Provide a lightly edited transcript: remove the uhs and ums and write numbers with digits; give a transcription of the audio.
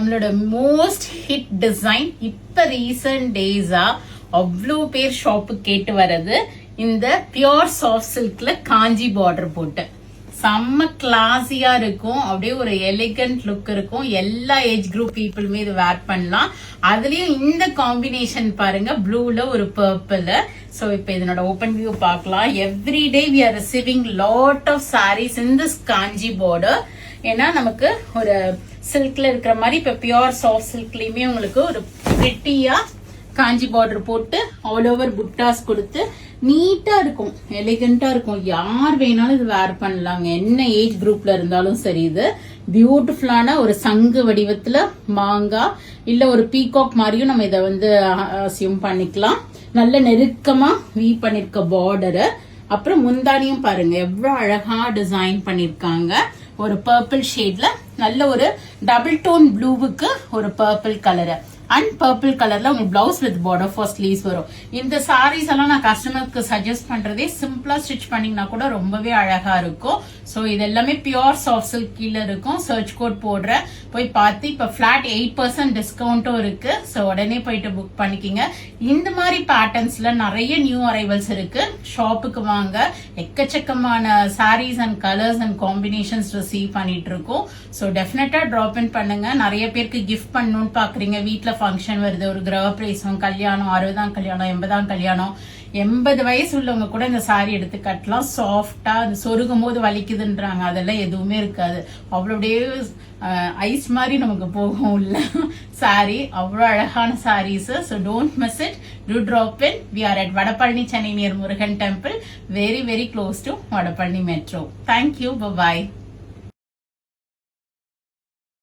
நம்மளோட most hit design இப்ப recent டேஸா அவ்வளோ பேர் ஷாப்புக்கு கேட்டு வர்றது இந்த பியோர் சாஃப்ட் சில்க்ல காஞ்சி பார்டர் போட்டு செம்ம கிளாஸியா இருக்கும். அப்படியே ஒரு எலிகன்ட் லுக் இருக்கும். எல்லா ஏஜ் குரூப் பீப்புளுமே இது வேர் பண்ணலாம். அதுலயும் இந்த காம்பினேஷன் பாருங்க, ப்ளூல ஒரு பர்பிள். சோ இப்ப இதனோட ஓபன் வியூ பார்க்கலாம். Every day we are receiving lot of saris in this Kanchi border. ஏன்னா நமக்கு ஒரு சில்க்ல இருக்கிற மாதிரி இப்ப பியோர் சாஃப்ட் சில்க்லயுமே உங்களுக்கு ஒரு பிரிட்டியா காஞ்சி பார்டர் போட்டு ஆல் ஓவர் புட்டாஸ் கொடுத்து நீட்டா இருக்கும், எலிகண்டா இருக்கும். யார் வேணாலும் இது வேர் பண்ணலாங்க, என்ன ஏஜ் குரூப்ல இருந்தாலும் சரி. இது பியூட்டிஃபுல்லான ஒரு சங்கு வடிவத்துல மாங்காய் இல்ல ஒரு பீகாக் மாதிரியும் நம்ம இதை அசியூம் பண்ணிக்கலாம். நல்ல நெருக்கமா வீ பண்ணிருக்க பார்டரு. அப்புறம் முந்தானியும் பாருங்க எவ்வளவு அழகா டிசைன் பண்ணிருக்காங்க. ஒரு பர்பிள் ஷேட்ல நல்ல ஒரு டபுள் டோன் ப்ளூவுக்கு ஒரு பர்பிள் கலரு அண்ட் பர்பிள் கலர்ல உங்களுக்கு blouse with border for sleeves வரும். இந்த சாரீஸ் எல்லாம் நான் கஸ்டமருக்கு சஜஸ்ட் பண்றதே சிம்பிளா ஸ்டிச் பண்ணீங்கன்னா கூட ரொம்பவே அழகா இருக்கும். சோ இது எல்லாமே பியோர் சாஃப்ட் சில்க் கீழே இருக்கும். சர்ச் கோட் போடுற போய் பார்த்து இப்ப பிளாட் 8% டிஸ்கவுண்டும் இருக்கு. சோ உடனே போயிட்டு புக் பண்ணிக்கிங்க. இந்த மாதிரி பேட்டர்ன்ஸ்ல நிறைய நியூ அரைவல்ஸ் இருக்கு. ஷாப்புக்கு வாங்க, எக்கச்சக்கமான saris and colours and combinations receive பண்ணிட்டு இருக்கோம். சோ டெஃபினட்டா டிராப் இன் பண்ணுங்க. நிறைய பேருக்கு கிஃப்ட் பண்ணணும்னு பாக்குறீங்க, வீட்டுல ஃபங்க்ஷன் வருது, ஒரு கிரக பிரவேசம், கல்யாணம், 60ஆம் கல்யாணம், 80ஆம் கல்யாணம், 80 வயசு உள்ளவங்க கூட இந்த சாரி எடுத்து கட்டலாம். சாஃப்டா அது சொருகும் போது வலிக்குதுன்றாங்க, அதெல்லாம் எதுவுமே இருக்காது. அவ்வளோடைய ஐஸ் மாதிரி நமக்கு போகும் உள்ள சாரி. அவ்வளோ அழகான saris. So don't miss it, do drop in. We are at Vadapalani, Chennai, near Murugan temple, very very close to Vadapalani metro. Thank you, bye.